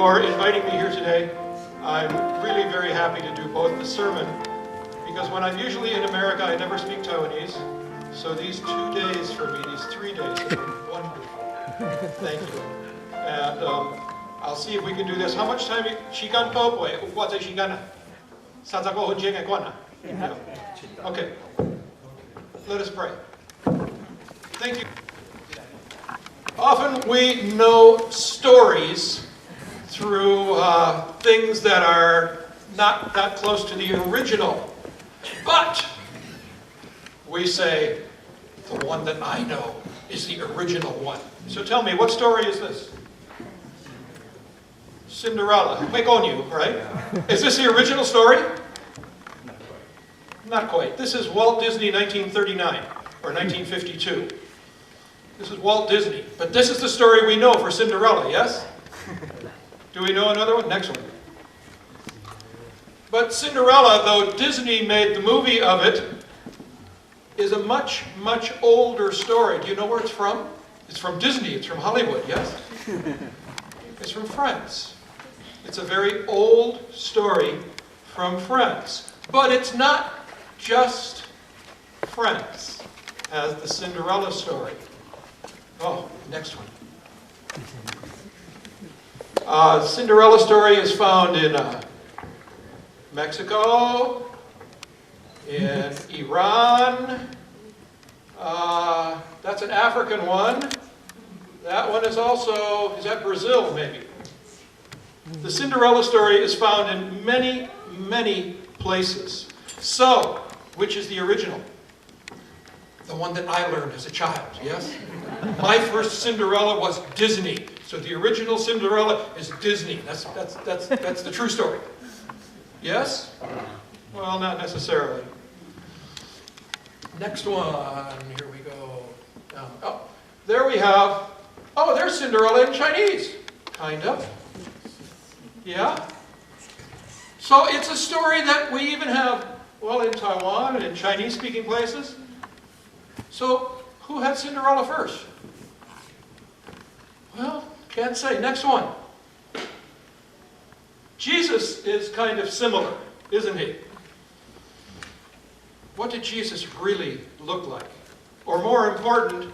for inviting me here today. I'm really very happy to do both the sermon, because when I'm usually in America, I never speak Taiwanese. So these 2 days for me, these 3 days, have been wonderful. Thank you. And I'll see if we can do this. How much time? 시간 뽀뽀에 우과제 시간은 사자고 혼쟁에 관나. Okay. Let us pray. Thank you. Often we know stories through things that are not that close to the original. But we say, the one that I know is the original one. So tell me, what story is this? Cinderella. Megonyu, right? Is this the original story? Not quite. This is Walt Disney 1939 or 1952. This is Walt Disney. But this is the story we know for Cinderella, yes? Do we know another one? Next one. But Cinderella, though Disney made the movie of it, is a much, much older story. Do you know where it's from? It's from Disney. It's from Hollywood, yes? It's from France. It's a very old story from France. But it's not just France as the Cinderella story. Oh, next one. Cinderella story is found in Mexico, in Iran. That's an African one. That one is also, is that Brazil maybe? The Cinderella story is found in many, many places. So, which is the original? The one that I learned as a child, yes? My first Cinderella was Disney. So the original Cinderella is Disney. That's the true story. Yes? Well, not necessarily. Next one. Here we go. Oh, there we have. Oh, there's Cinderella in Chinese. Kind of. Yeah? So it's a story that we even have, well, in Taiwan and in Chinese-speaking places. So who had Cinderella first? Well, can't say. Next one. Jesus is kind of similar, isn't he? What did Jesus really look like? Or more important,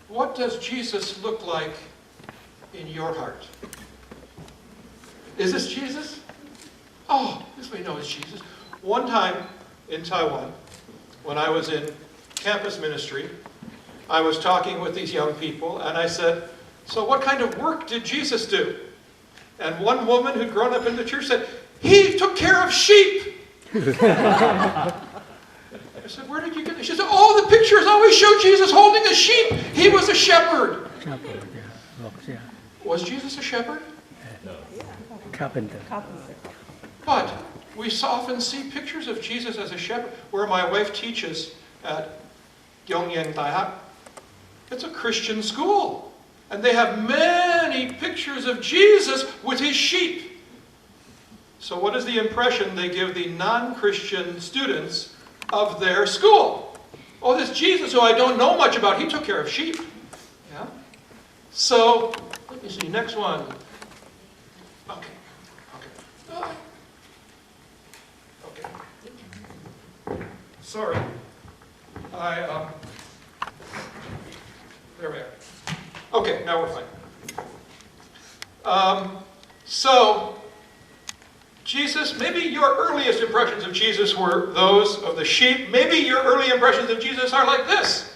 what does Jesus look like in your heart? Is this Jesus? Oh, this we know is Jesus. One time in Taiwan, when I was in campus ministry, I was talking with these young people, and I said, so what kind of work did Jesus do? And one woman who'd grown up in the church said, he took care of sheep. I said, where did you get this? She said, oh, the pictures always show Jesus holding a sheep. He was a shepherd. Was Jesus a shepherd? No. Carpenter. But we often see pictures of Jesus as a shepherd. Where my wife teaches at Gyeongyang Daihak, it's a Christian school. And they have many pictures of Jesus with his sheep. So what is the impression they give the non-Christian students of their school? Oh, this Jesus who I don't know much about, he took care of sheep. Yeah? So, let me see, next one. Okay. Sorry. There we are. Okay, now we're fine. So, Jesus, maybe your earliest impressions of Jesus were those of the sheep. Maybe your early impressions of Jesus are like this,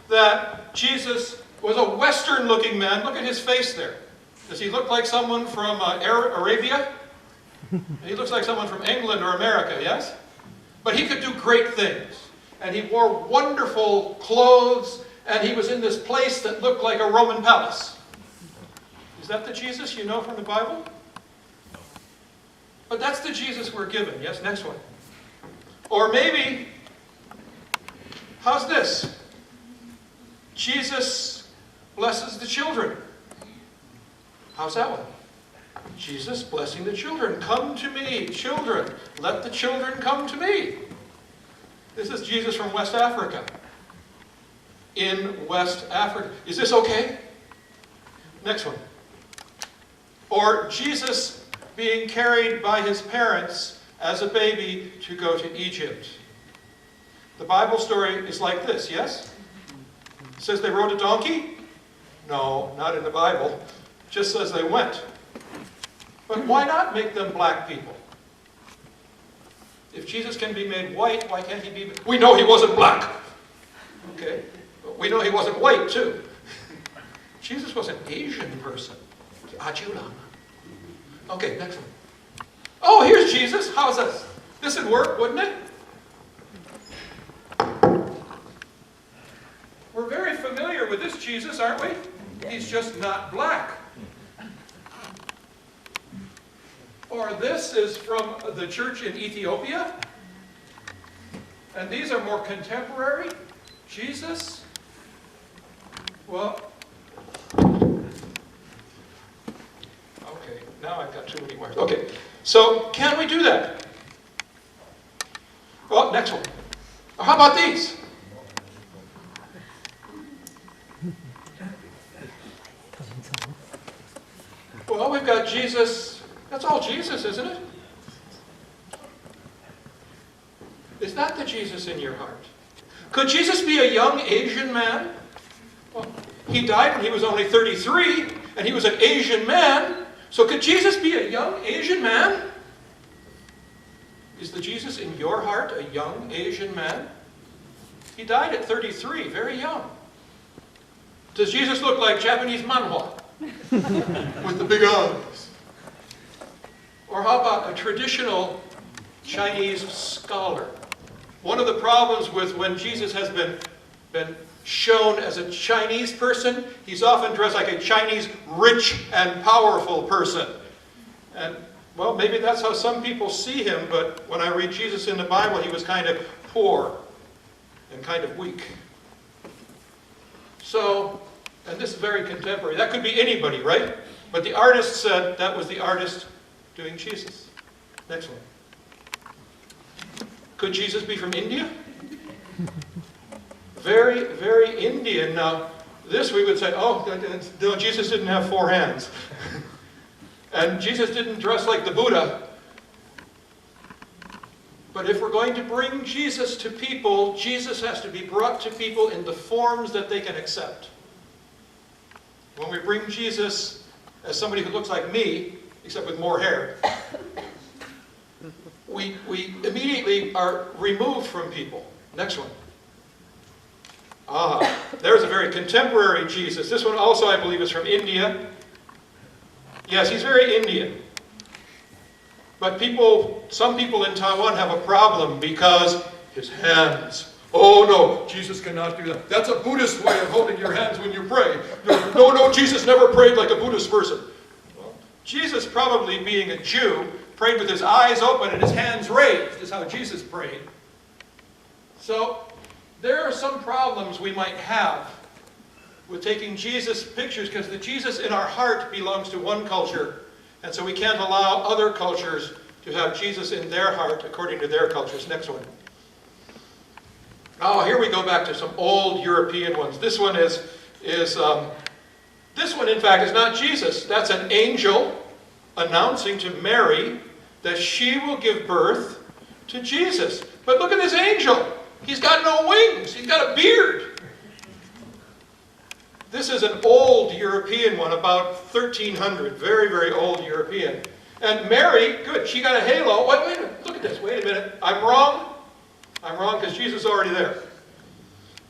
that Jesus was a Western-looking man. Look at his face there. Does he look like someone from Arabia? He looks like someone from England or America, yes? But he could do great things. And he wore wonderful clothes, and he was in this place that looked like a Roman palace. Is that the Jesus you know from the Bible? But that's the Jesus we're given. Yes, next one. Or maybe, how's this? Jesus blesses the children. How's that one? Jesus blessing the children. Come to me, children. Let the children come to me. This is Jesus from West Africa. In West Africa. Is this okay? Next one. Or Jesus being carried by his parents as a baby to go to Egypt. The Bible story is like this, yes? It says they rode a donkey? No, not in the Bible. It just says they went. But why not make them black people? If Jesus can be made white, why can't he be... We know he wasn't black. Okay? But we know he wasn't white, too. Jesus was an Asian person. Okay, next one. Oh, here's Jesus. How's this? This would work, wouldn't it? We're very familiar with this Jesus, aren't we? He's just not black. Or this is from the church in Ethiopia. And these are more contemporary. Jesus. Well, okay, now I've got too many words. Okay, so can we do that? Well, next one. Or how about these? Well, we've got Jesus. That's all Jesus, isn't it? Is that the Jesus in your heart? Could Jesus be a young Asian man? Well, he died when he was only 33, and he was an Asian man. So could Jesus be a young Asian man? Is the Jesus in your heart a young Asian man? He died at 33, very young. Does Jesus look like Japanese manhwa? With the big eyes? Or how about a traditional Chinese scholar? One of the problems with when Jesus has been shown as a Chinese person, he's often dressed like a Chinese rich and powerful person. And, well, maybe that's how some people see him, but when I read Jesus in the Bible, he was kind of poor and kind of weak. So, and this is very contemporary. That could be anybody, right? But the artist said that was the artist doing Jesus. Next one. Could Jesus be from India? Very, very Indian. Now, this we would say, oh, no, Jesus didn't have 4 hands. And Jesus didn't dress like the Buddha. But if we're going to bring Jesus to people, Jesus has to be brought to people in the forms that they can accept. When we bring Jesus as somebody who looks like me, except with more hair, we immediately are removed from people. Next one. There's a very contemporary Jesus. This one also, I believe, is from India. Yes, he's very Indian. But some people in Taiwan have a problem because his hands. Oh no, Jesus cannot do that. That's a Buddhist way of holding your hands when you pray. No, Jesus never prayed like a Buddhist person. Well, Jesus, probably being a Jew, prayed with his eyes open and his hands raised, is how Jesus prayed. So, there are some problems we might have with taking Jesus pictures, because the Jesus in our heart belongs to one culture, and so we can't allow other cultures to have Jesus in their heart according to their cultures. Next one. Oh, here we go back to some old European ones. This one this one, in fact, is not Jesus. That's an angel announcing to Mary that she will give birth to Jesus. But look at this angel. He's got no wings. He's got a beard. This is an old European one, about 1300. Very, very old European. And Mary, good, she got a halo. Wait a minute. Look at this. Wait a minute. I'm wrong. I'm wrong because Jesus is already there.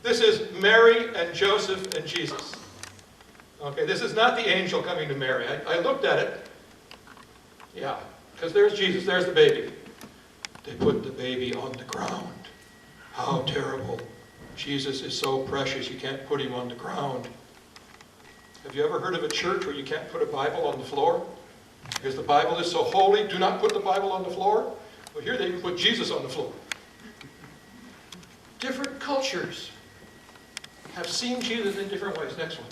This is Mary and Joseph and Jesus. Okay, this is not the angel coming to Mary. I looked at it. Yeah, because there's Jesus. There's the baby. They put the baby on the ground. How terrible. Jesus is so precious, you can't put him on the ground. Have you ever heard of a church where you can't put a Bible on the floor? Because the Bible is so holy, do not put the Bible on the floor. Well, here they even put Jesus on the floor. Different cultures have seen Jesus in different ways. Next one.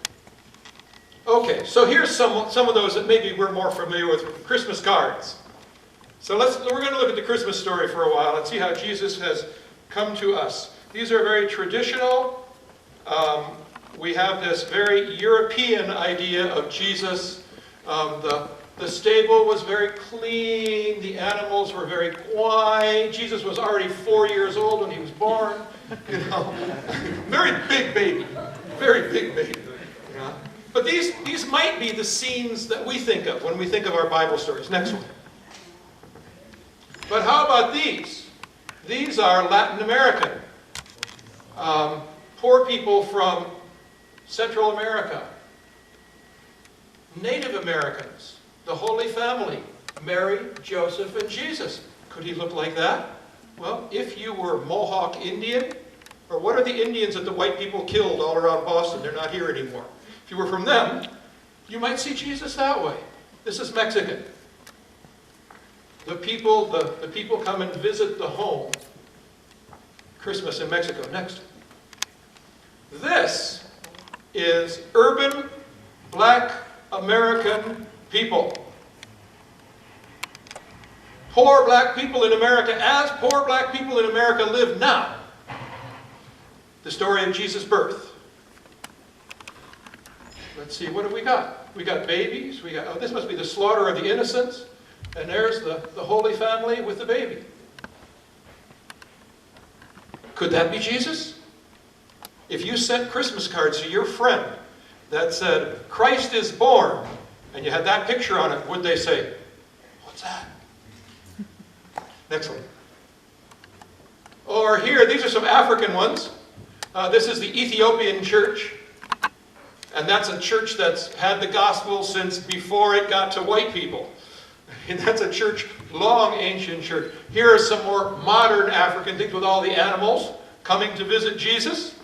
Okay, so here's some of those that maybe we're more familiar with. Christmas cards. So we're going to look at the Christmas story for a while and see how Jesus has come to us. These are very traditional. We have this very European idea of Jesus. The The stable was very clean. The animals were very quiet. Jesus was already 4 years old when he was born. You know, very big baby. Very big baby. Yeah. But these might be the scenes that we think of when we think of our Bible stories. Next one. But how about these? These are Latin American. Poor people from Central America. Native Americans. The Holy Family. Mary, Joseph, and Jesus. Could he look like that? Well, if you were Mohawk Indian, or what are the Indians that the white people killed all around Boston? They're not here anymore. If you were from them, you might see Jesus that way. This is Mexican. The people come and visit the home. Christmas in Mexico. Next. This is urban black American people. Poor black people in America, as poor black people in America live now. The story of Jesus' birth. Let's see, what have we got? We got babies. We got, oh, this must be the slaughter of the innocents. And there's the Holy Family with the baby. Could that be Jesus? If you sent Christmas cards to your friend that said, Christ is born, and you had that picture on it, would they say, what's that? Next one. Or here, these are some African ones. This is the Ethiopian church. And that's a church that's had the gospel since before it got to white people. And that's a church, long ancient church. Here are some more modern African things with all the animals coming to visit Jesus.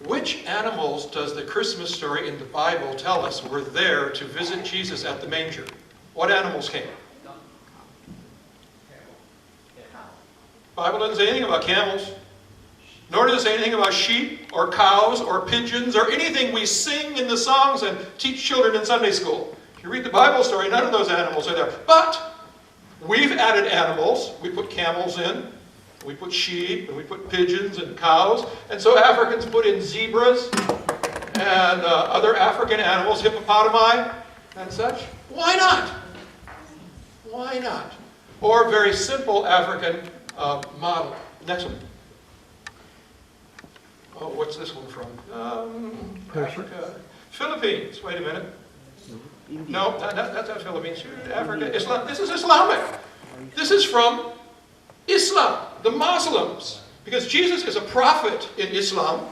Which animals does the Christmas story in the Bible tell us were there to visit Jesus at the manger? What animals came? The Bible doesn't say anything about camels. Nor does it say anything about sheep or cows or pigeons or anything we sing in the songs and teach children in Sunday school. If you read the Bible story, none of those animals are there. But we've added animals. We put camels in. We put sheep, and we put pigeons and cows. And so Africans put in zebras and other African animals, hippopotami and such. Why not? Why not? Or very simple African model. Next one. Oh, what's this one from? Africa. Philippines. Wait a minute. No, that's not Philippines. Africa. Islam. This is Islamic. This is from Islam, the Muslims. Because Jesus is a prophet in Islam.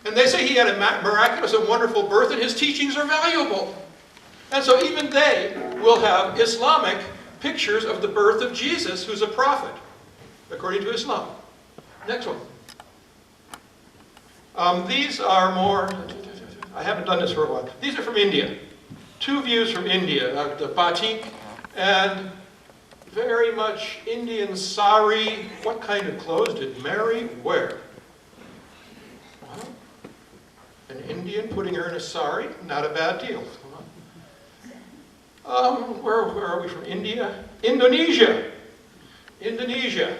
And they say he had a miraculous and wonderful birth, and his teachings are valuable. And so even they will have Islamic pictures of the birth of Jesus, who's a prophet, according to Islam. Next one. These are more, I haven't done this for a while. These are from India. Two views from India, the batik and very much Indian sari. What kind of clothes did Mary wear? Well, an Indian putting her in a sari, not a bad deal. Where are we from? India? Indonesia. Indonesia.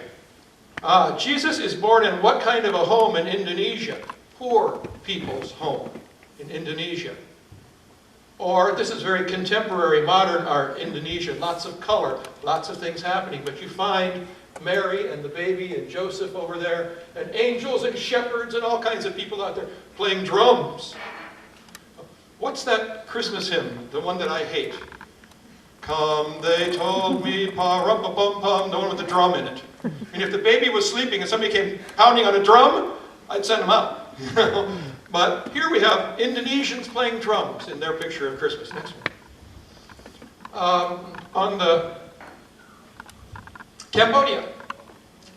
Jesus is born in what kind of a home in Indonesia? Poor people's home in Indonesia. Or this is very contemporary, modern art, Indonesia. Lots of color, lots of things happening. But you find Mary and the baby and Joseph over there, and angels and shepherds and all kinds of people out there playing drums. What's that Christmas hymn, the one that I hate? Come, they told me, pa-rum-pa-pum-pum, the one with the drum in it. And if the baby was sleeping and somebody came pounding on a drum, I'd send them out. But here we have Indonesians playing drums in their picture of Christmas. Next one. On the Cambodia.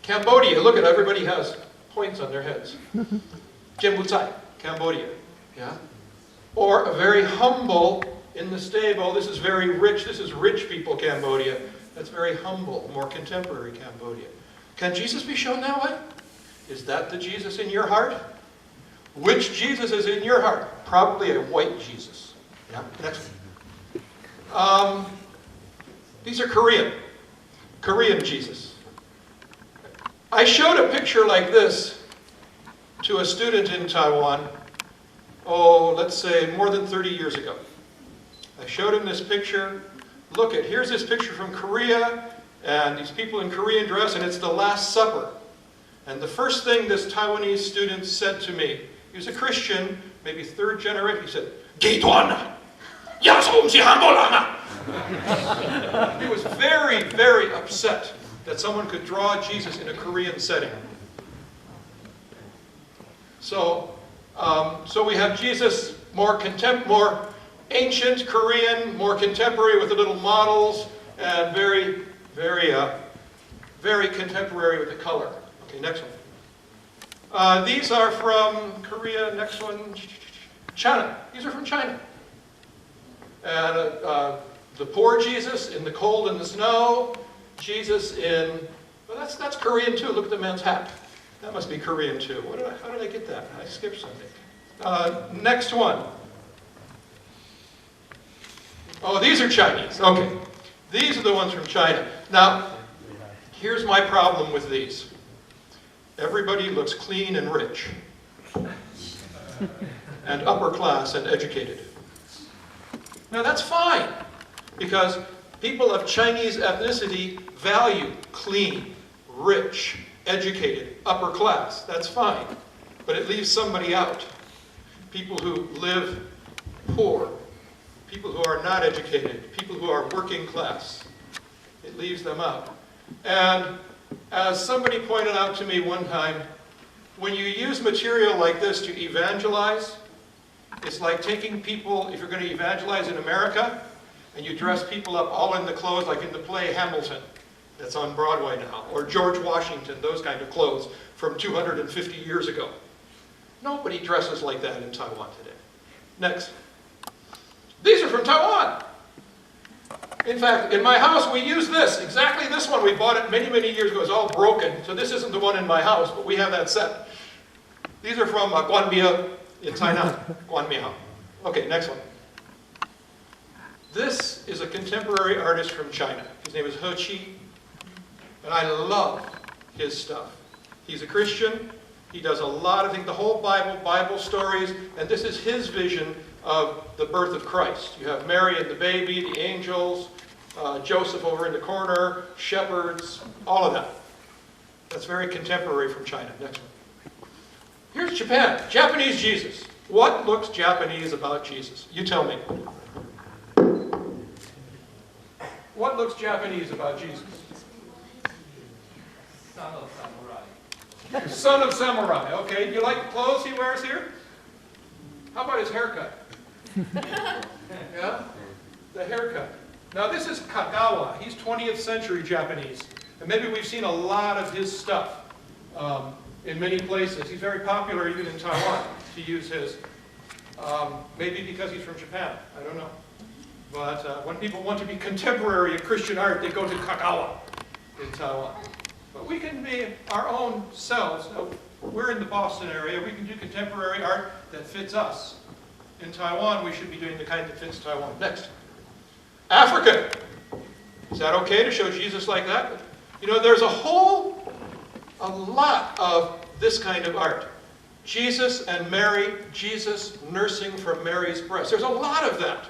Cambodia, look at everybody has points on their heads. Jembutsai, Cambodia. Yeah? Or a very humble in the stable. This is very rich. This is rich people Cambodia. That's very humble, more contemporary Cambodia. Can Jesus be shown that way? Is that the Jesus in your heart? Which Jesus is in your heart? Probably a white Jesus. Yeah, next one. These are Korean. Korean Jesus. I showed a picture like this to a student in Taiwan, let's say more than 30 years ago. I showed him this picture. Look at, here's this picture from Korea, and these people in Korean dress, and it's the Last Supper. And the first thing this Taiwanese student said to me, he was a Christian, maybe third generation, he said, "기도하나? 야소음식 한볼하나?" He was very, very upset that someone could draw Jesus in a Korean setting. So we have Jesus more ancient Korean, more contemporary with the little models, and very, very, very contemporary with the color. Okay, next one. These are from Korea. Next one, China. These are from China. And the poor Jesus in the cold and the snow. Jesus in, well, that's Korean too. Look at the man's hat. That must be Korean too. How did I get that? I skipped something. Next one. Oh, these are Chinese. Okay. These are the ones from China. Now, here's my problem with these. Everybody looks clean and rich. And upper class and educated. Now that's fine, because people of Chinese ethnicity value clean, rich, educated, upper class. That's fine. But it leaves somebody out. People who live poor, people who are not educated, people who are working class. It leaves them out. And as somebody pointed out to me one time, when you use material like this to evangelize, it's like taking people, if you're going to evangelize in America, and you dress people up all in the clothes, like in the play Hamilton, that's on Broadway now, or George Washington, those kind of clothes from 250 years ago. Nobody dresses like that in Taiwan today. Next. These are from Taiwan. In fact, in my house, we use this, exactly this one. We bought it many, many years ago. It's all broken, so this isn't the one in my house, but we have that set. These are from Guanmiao in Tainan. Guanmiao. Okay, next one. This is a contemporary artist from China. His name is He Qi, and I love his stuff. He's a Christian. He does a lot of things, the whole Bible stories, and this is his vision of the birth of Christ. You have Mary and the baby, the angels, Joseph over in the corner, shepherds, all of that. That's very contemporary from China. Next one. Here's Japan. Japanese Jesus. What looks Japanese about Jesus? You tell me. What looks Japanese about Jesus? Son of samurai. Son of samurai. Okay, do you like the clothes he wears here? How about his haircut? Yeah? The haircut. Now this is Kagawa. He's 20th century Japanese. And maybe we've seen a lot of his stuff in many places. He's very popular even in Taiwan to use his. Maybe because he's from Japan. I don't know. But when people want to be contemporary in Christian art, they go to Kagawa in Taiwan. But we can be our own selves. We're in the Boston area. We can do contemporary art that fits us. In Taiwan, we should be doing the kind that fits Taiwan. Next. Africa. Is that okay to show Jesus like that? You know, there's a lot of this kind of art. Jesus and Mary, Jesus nursing from Mary's breast. There's a lot of that.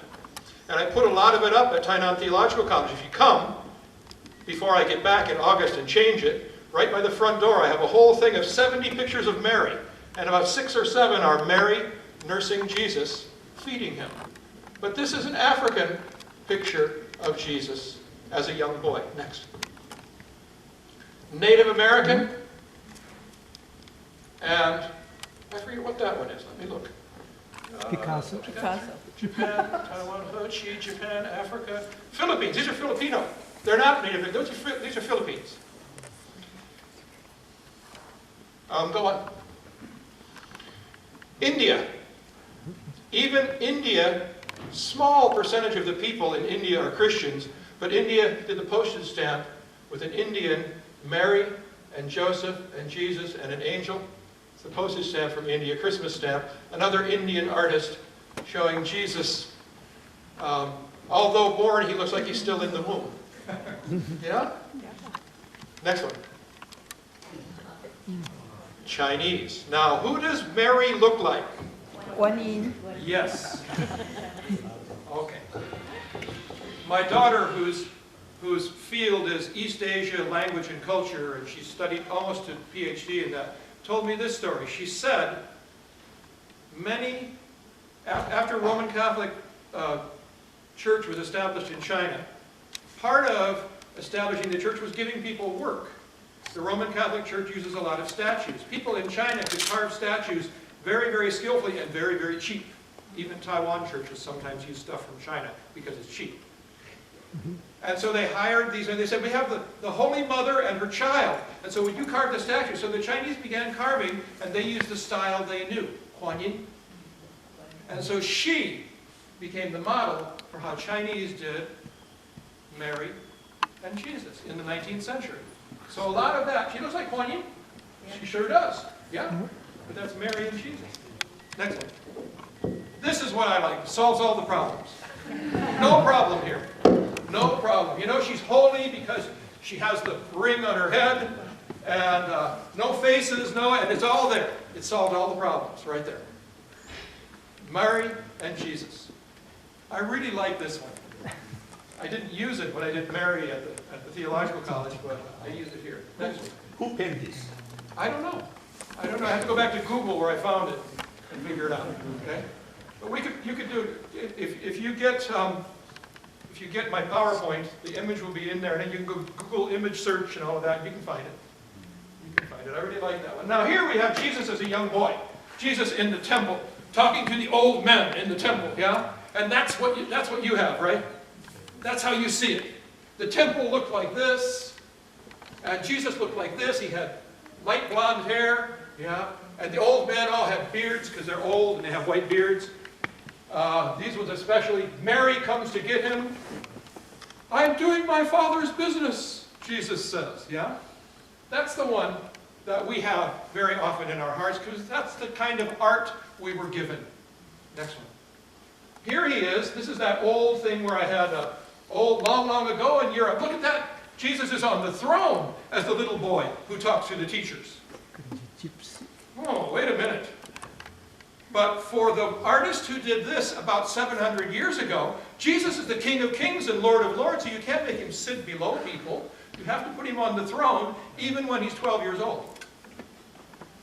And I put a lot of it up at Tainan Theological College. If you come, before I get back in August and change it, right by the front door I have a whole thing of 70 pictures of Mary. And about 6 or 7 are Mary nursing Jesus, feeding him. But this is an African picture of Jesus as a young boy. Next. Native American. And I forget what that one is. Let me look. Picasso. Japan, Taiwan, He Qi, Japan, Africa. Philippines. These are Filipino. They're not native. These are Philippines. Go on. India. Even India, small percentage of the people in India are Christians, but India did the postage stamp with an Indian, Mary and Joseph and Jesus and an angel. It's the postage stamp from India, Christmas stamp. Another Indian artist showing Jesus. Although born, he looks like he's still in the womb. Yeah? Next one. Chinese. Now, who does Mary look like? Guanyin. Yes. Okay. My daughter, whose field is East Asia language and culture, and she studied almost a PhD in that, told me this story. She said, after Roman Catholic Church was established in China, part of establishing the church was giving people work. The Roman Catholic Church uses a lot of statues. People in China could carve statues very, very skillfully and very, very cheap. Even Taiwan churches sometimes use stuff from China because it's cheap. And so they hired these, and they said, we have the Holy Mother and her child. And so would you carve the statue? So the Chinese began carving, and they used the style they knew, Huanyin. And so she became the model for how Chinese did Mary and Jesus in the 19th century. So a lot of that, she looks like Huanyin. She sure does. Yeah? But that's Mary and Jesus. Next one. This is what I like. Solves all the problems. No problem here. No problem. You know, she's holy because she has the ring on her head, and no faces, and it's all there. It solved all the problems right there. Mary and Jesus. I really like this one. I didn't use it when I did Mary at the theological college, but I used it here. Next one. Who painted this? I don't know. I have to go back to Google where I found it and figure it out. Okay? But you could do it. If you get my PowerPoint, the image will be in there, and then you can go Google image search and all of that, and you can find it. You can find it. I really like that one. Now here we have Jesus as a young boy. Jesus in the temple, talking to the old men in the temple, yeah? And that's what you have, right? That's how you see it. The temple looked like this, and Jesus looked like this. He had light blonde hair, yeah? And the old men all have beards because they're old and they have white beards. These ones especially. Mary comes to get him. I'm doing my Father's business, Jesus says, yeah? That's the one that we have very often in our hearts because that's the kind of art we were given. Next one. Here he is. This is that old thing where I had long ago in Europe. Look at that. Jesus is on the throne as the little boy who talks to the teachers. Oh, wait a minute. But for the artist who did this about 700 years ago, Jesus is the King of Kings and Lord of Lords, so you can't make him sit below people. You have to put him on the throne, even when he's 12 years old.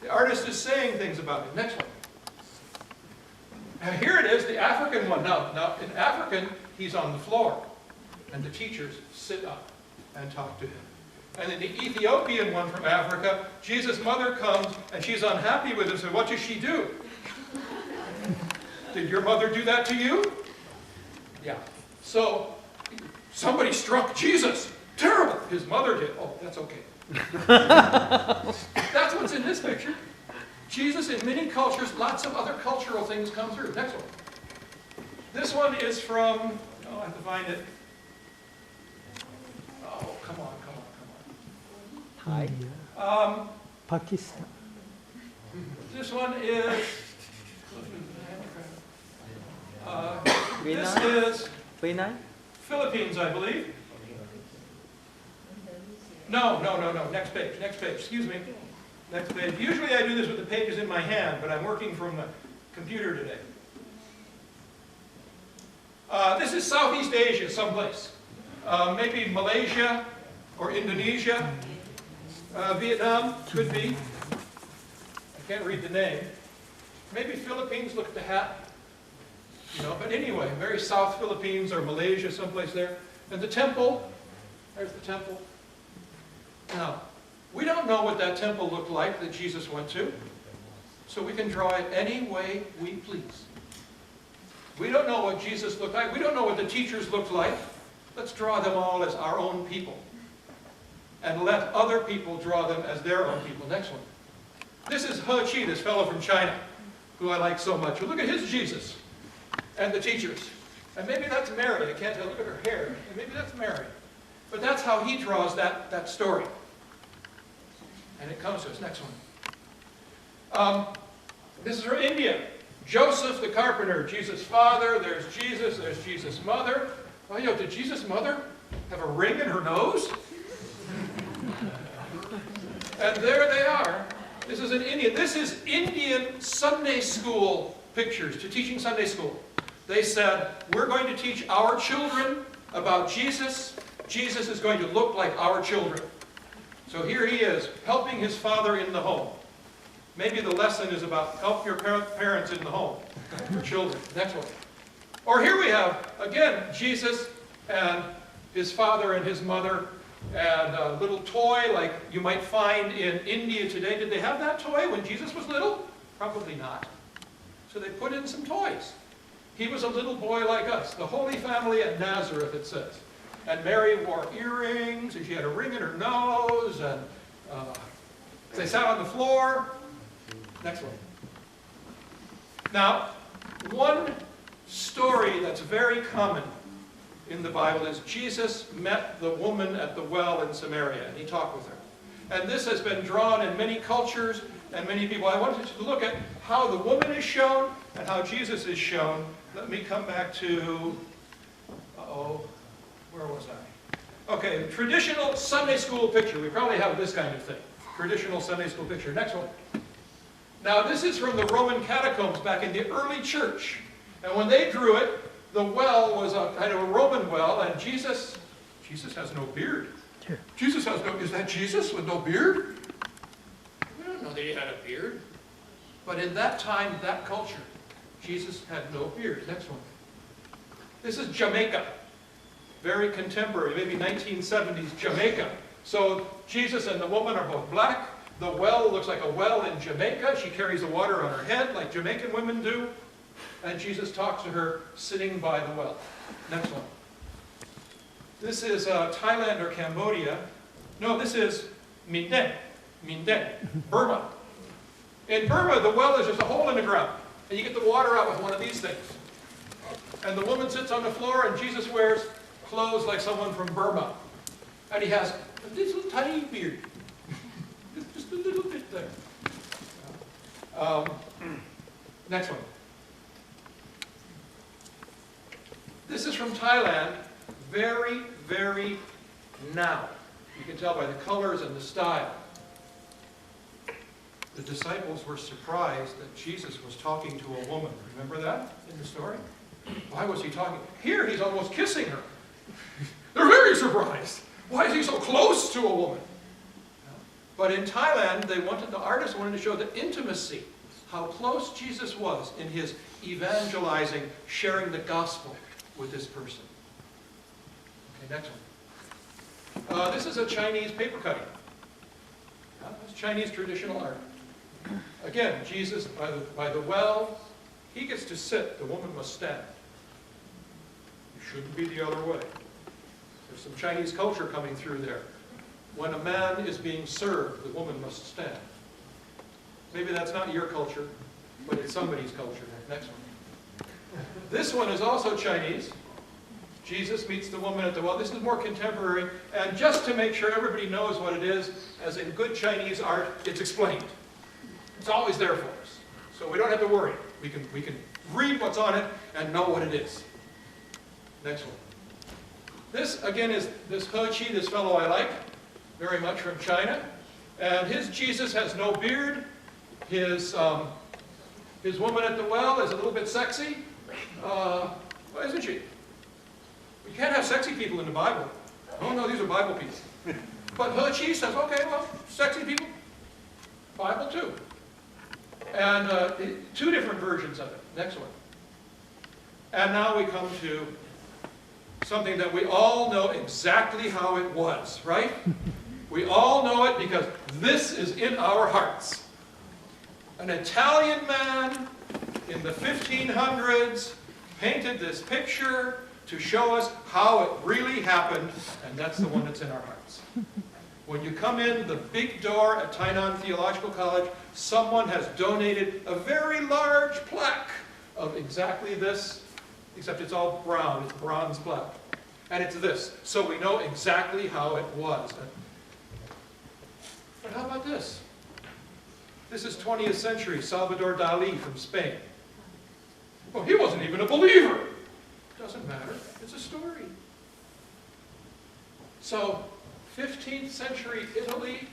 The artist is saying things about him. Next one. And here it is, the African one. Now, in African, he's on the floor, and the teachers sit up and talk to him. And in the Ethiopian one from Africa, Jesus' mother comes, and she's unhappy with him, so what does she do? Did your mother do that to you? Yeah. So, somebody struck Jesus. Terrible. His mother did. Oh, that's okay. That's what's in this picture. Jesus in many cultures, lots of other cultural things come through. Next one. This one is from, I have to find it. Oh, come on. Hi. Pakistan. This one is, this is Philippines, I believe. No. Next page. Excuse me. Next page. Usually I do this with the pages in my hand, but I'm working from the computer today. This is Southeast Asia, someplace. Maybe Malaysia or Indonesia. Vietnam, could be. I can't read the name. Maybe Philippines, look at the hat. But anyway, very South Philippines or Malaysia, someplace there. And the temple, there's the temple. Now, we don't know what that temple looked like that Jesus went to, so we can draw it any way we please. We don't know what Jesus looked like. We don't know what the teachers looked like. Let's draw them all as our own people. And let other people draw them as their own people. Next one. This is He Qi, this fellow from China, who I like so much. Look at his Jesus and the teachers. And maybe that's Mary. I can't tell. Look at her hair. And maybe that's Mary. But that's how he draws that story. And it comes to us. Next one. This is from India. Joseph the carpenter, Jesus' father. There's Jesus' mother. Oh, did Jesus' mother have a ring in her nose? And there they are. This is in India. This is Indian Sunday school pictures to teaching Sunday school. They said, we're going to teach our children about Jesus. Jesus is going to look like our children. So here he is, helping his father in the home. Maybe the lesson is about help your parents in the home, your children. Next one. Or here we have, again, Jesus and his father and his mother, and a little toy like you might find in India today. Did they have that toy when Jesus was little? Probably not. So they put in some toys. He was a little boy like us. The Holy Family at Nazareth, it says. And Mary wore earrings, and she had a ring in her nose, and they sat on the floor. Next one. Now, one story that's very common in the Bible is Jesus met the woman at the well in Samaria, and he talked with her. And this has been drawn in many cultures and many people. I wanted to look at how the woman is shown and how Jesus is shown. Let me come back to, where was I? Okay, traditional Sunday school picture. We probably have this kind of thing. Traditional Sunday school picture. Next one. Now this is from the Roman catacombs back in the early church. And when they drew it, the well was a kind of a Roman well, and Jesus has no beard. Sure. Jesus has no, is that Jesus with no beard? We don't know that he had a beard. But in that time, that culture, Jesus had no beard. Next one. This is Jamaica. Very contemporary, maybe 1970s Jamaica. So Jesus and the woman are both black. The well looks like a well in Jamaica. She carries the water on her head like Jamaican women do. And Jesus talks to her sitting by the well. Next one. This is Thailand or Cambodia. No, this is Minden, Burma. In Burma, the well is just a hole in the ground. And you get the water out with one of these things. And the woman sits on the floor, and Jesus wears clothes like someone from Burma. And he has this little tiny beard. Just a little bit there. Next one. This is from Thailand. Very, very now. You can tell by the colors and the style. The disciples were surprised that Jesus was talking to a woman. Remember that in the story? Why was he talking? Here he's almost kissing her. They're very surprised. Why is he so close to a woman? But in Thailand, the artist wanted to show the intimacy, how close Jesus was in his evangelizing, sharing the gospel with this person. Okay, next one. This is a Chinese paper cutting. It's Chinese traditional art. Again, Jesus by the well, he gets to sit, the woman must stand. It shouldn't be the other way. There's some Chinese culture coming through there. When a man is being served, the woman must stand. Maybe that's not your culture, but it's somebody's culture. Next one. This one is also Chinese. Jesus meets the woman at the well. This is more contemporary. And just to make sure everybody knows what it is, as in good Chinese art, it's explained. It's always there for us. So we don't have to worry. We can read what's on it and know what it is. Next one. This, again, is this He Chi, this fellow I like very much, from China. And his Jesus has no beard. His woman at the well is a little bit sexy. Why isn't she? We can't have sexy people in the Bible. Oh no, these are Bible people. But He Chi says, okay, well, sexy people, Bible too. And two different versions of it. Next one. And now we come to something that we all know exactly how it was, right? We all know it because this is in our hearts. An Italian man in the 1500s painted this picture to show us how it really happened, and that's the one that's in our hearts. When you come in the big door at Tainan Theological College, someone has donated a very large plaque of exactly this, except it's all brown, it's bronze plaque. And it's this, so we know exactly how it was. But how about this? This is 20th century Salvador Dali from Spain. Well, he wasn't even a believer. Doesn't matter, it's a story. So, 15th century Italy,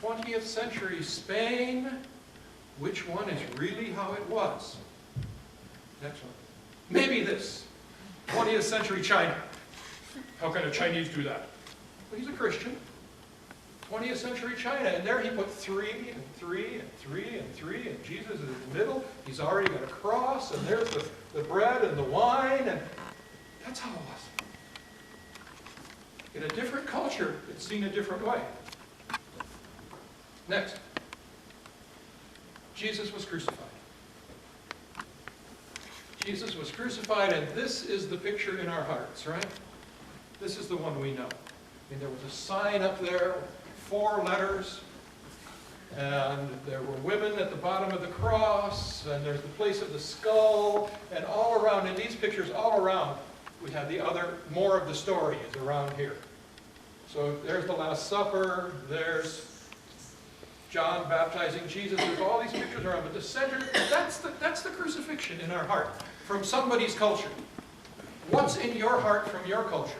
20th century Spain, which one is really how it was? Next one. Maybe this, 20th century China. How can a Chinese do that? Well, he's a Christian. 20th century China, and there he put 3 and 3 and 3 and 3, and Jesus is in the middle. He's already got a cross, and there's the bread and the wine, and that's how it was. In a different culture, it's seen a different way. Next. Jesus was crucified. Jesus was crucified, and this is the picture in our hearts, right? This is the one we know. I mean, there was a sign up there, 4 letters, and there were women at the bottom of the cross, and there's the place of the skull, and all around, in these pictures, all around, we have more of the story is around here. So there's the Last Supper, there's John baptizing Jesus, there's all these pictures around, but the center, that's the crucifixion in our heart, from somebody's culture. What's in your heart from your culture?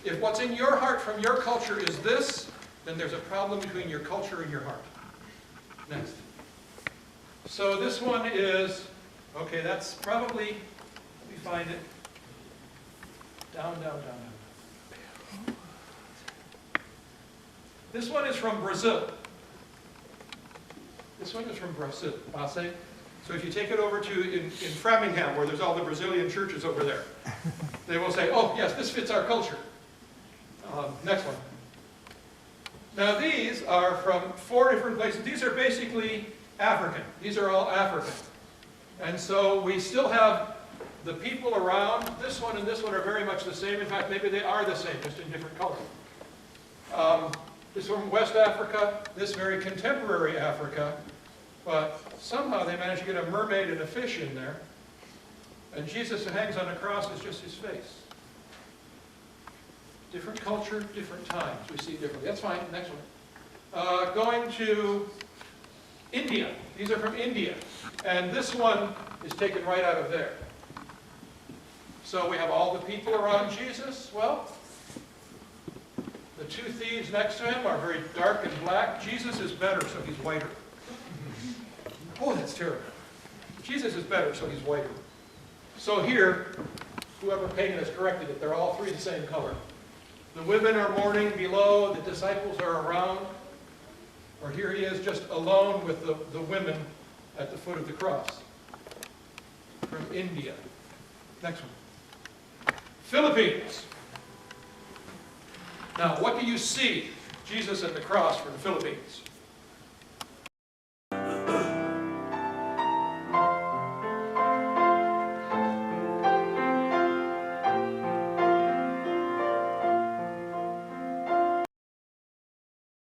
If what's in your heart from your culture is this, then there's a problem between your culture and your heart. Next. So this one is, okay, that's probably, let me find it. Down, down, down, down. This one is from Brazil. This one is from Brazil. So if you take it over to in Framingham, where there's all the Brazilian churches over there, they will say, oh, yes, this fits our culture. Next one. Now these are from 4 different places. These are basically African. These are all African. And so we still have the people around. This one and this one are very much the same. In fact, maybe they are the same, just in different colors. This from West Africa, this very contemporary Africa. But somehow they managed to get a mermaid and a fish in there. And Jesus who hangs on the cross is just his face. Different culture, different times. We see it differently. That's fine. Next one. Going to India. These are from India. And this one is taken right out of there. So we have all the people around Jesus. Well, the 2 thieves next to him are very dark and black. Jesus is better, so he's whiter. Oh, that's terrible. Jesus is better, so he's whiter. So here, whoever painted us corrected it. They're all 3 the same color. The women are mourning below. The disciples are around. Or here he is just alone with the women at the foot of the cross. From India. Next one. Philippines. Now, what do you see? Jesus at the cross from the Philippines.